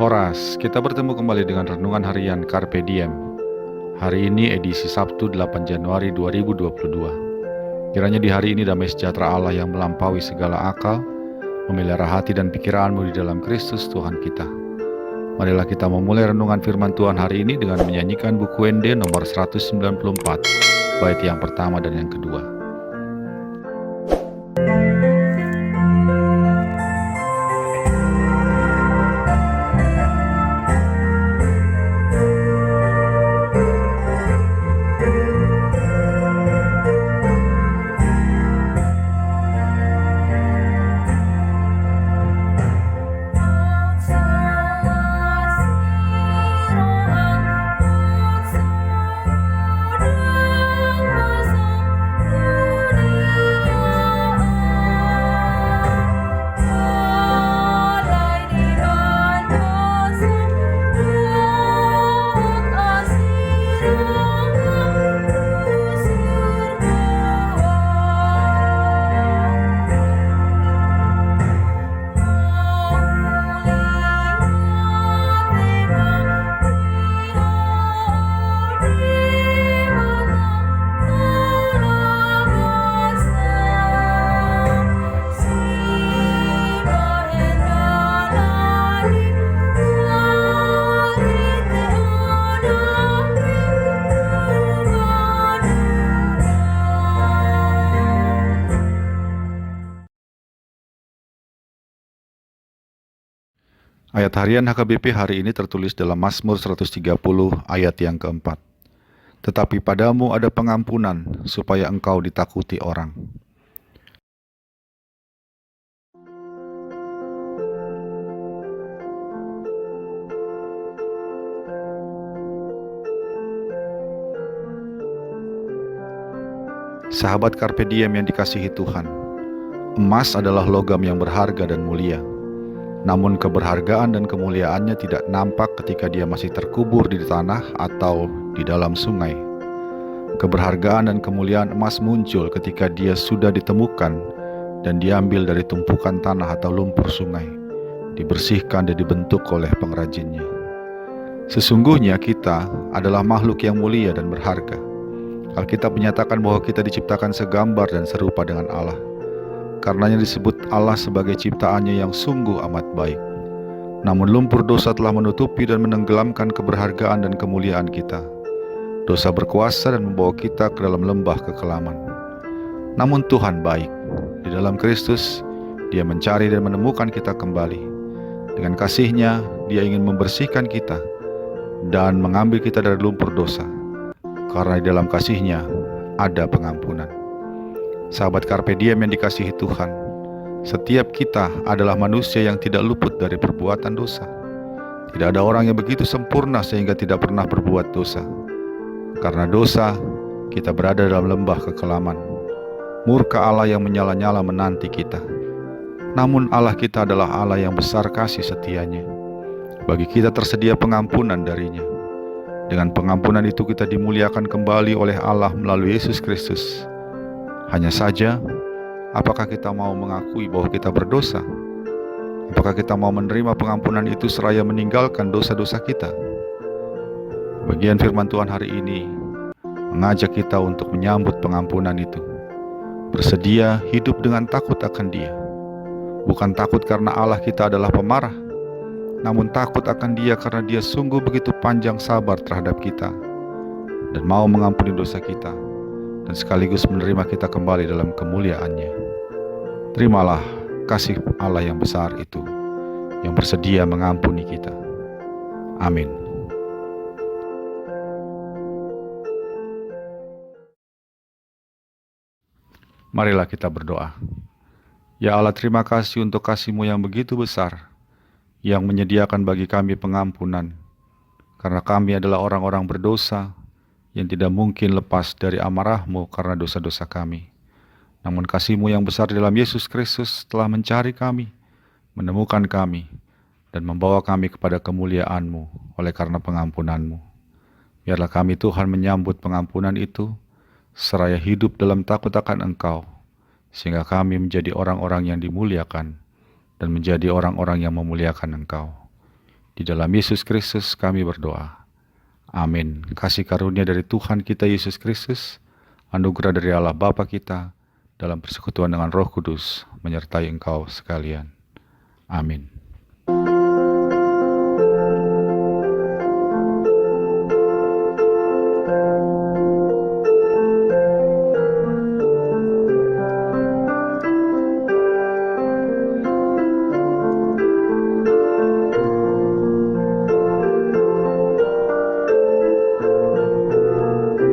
Horas, kita bertemu kembali dengan Renungan Harian Carpe Diem. Hari ini edisi Sabtu 8 Januari 2022. Kiranya di hari ini damai sejahtera Allah yang melampaui segala akal, memelihara hati dan pikiranmu di dalam Kristus Tuhan kita. Marilah kita memulai renungan firman Tuhan hari ini dengan menyanyikan buku ND nomor 194, bait yang pertama dan yang kedua. Ayat harian HKBP hari ini tertulis dalam Mazmur 130 ayat yang keempat. Tetapi padamu ada pengampunan supaya engkau ditakuti orang. Sahabat Carpe Diem yang dikasihi Tuhan, emas adalah logam yang berharga dan mulia. Namun keberhargaan dan kemuliaannya tidak nampak ketika dia masih terkubur di tanah atau di dalam sungai. Keberhargaan dan kemuliaan emas muncul ketika dia sudah ditemukan dan diambil dari tumpukan tanah atau lumpur sungai, dibersihkan dan dibentuk oleh pengrajinnya. Sesungguhnya kita adalah makhluk yang mulia dan berharga. Alkitab menyatakan bahwa kita diciptakan segambar dan serupa dengan Allah. Karenanya disebut Allah sebagai ciptaannya yang sungguh amat baik. Namun lumpur dosa telah menutupi dan menenggelamkan keberhargaan dan kemuliaan kita. Dosa berkuasa dan membawa kita ke dalam lembah kekelaman. Namun Tuhan baik. Di dalam Kristus, Dia mencari dan menemukan kita kembali. Dengan kasih-Nya, Dia ingin membersihkan kita dan mengambil kita dari lumpur dosa. Karena di dalam kasih-Nya ada pengampunan. Sahabat Carpe Diem yang dikasihi Tuhan, setiap kita adalah manusia yang tidak luput dari perbuatan dosa. Tidak ada orang yang begitu sempurna sehingga tidak pernah berbuat dosa. Karena dosa, kita berada dalam lembah kekelaman. Murka Allah yang menyala-nyala menanti kita. Namun Allah kita adalah Allah yang besar kasih setianya. Bagi kita tersedia pengampunan darinya. Dengan pengampunan itu kita dimuliakan kembali oleh Allah melalui Yesus Kristus. Hanya saja, apakah kita mau mengakui bahwa kita berdosa? Apakah kita mau menerima pengampunan itu seraya meninggalkan dosa-dosa kita? Bagian firman Tuhan hari ini mengajak kita untuk menyambut pengampunan itu. Bersedia hidup dengan takut akan Dia. Bukan takut karena Allah kita adalah pemarah, namun takut akan Dia karena Dia sungguh begitu panjang sabar terhadap kita dan mau mengampuni dosa kita dan sekaligus menerima kita kembali dalam kemuliaan-Nya. Terimalah kasih Allah yang besar itu, yang bersedia mengampuni kita. Amin. Marilah kita berdoa. Ya Allah, terima kasih untuk kasih-Mu yang begitu besar, yang menyediakan bagi kami pengampunan, karena kami adalah orang-orang berdosa, yang tidak mungkin lepas dari amarah-Mu karena dosa-dosa kami. Namun kasih-Mu yang besar dalam Yesus Kristus telah mencari kami, menemukan kami, dan membawa kami kepada kemuliaan-Mu oleh karena pengampunan-Mu. Biarlah kami Tuhan menyambut pengampunan itu, seraya hidup dalam takut akan Engkau, sehingga kami menjadi orang-orang yang dimuliakan, dan menjadi orang-orang yang memuliakan Engkau. Di dalam Yesus Kristus kami berdoa. Amin. Kasih karunia dari Tuhan kita Yesus Kristus, anugerah dari Allah Bapa kita, dalam persekutuan dengan Roh Kudus, menyertai engkau sekalian. Amin.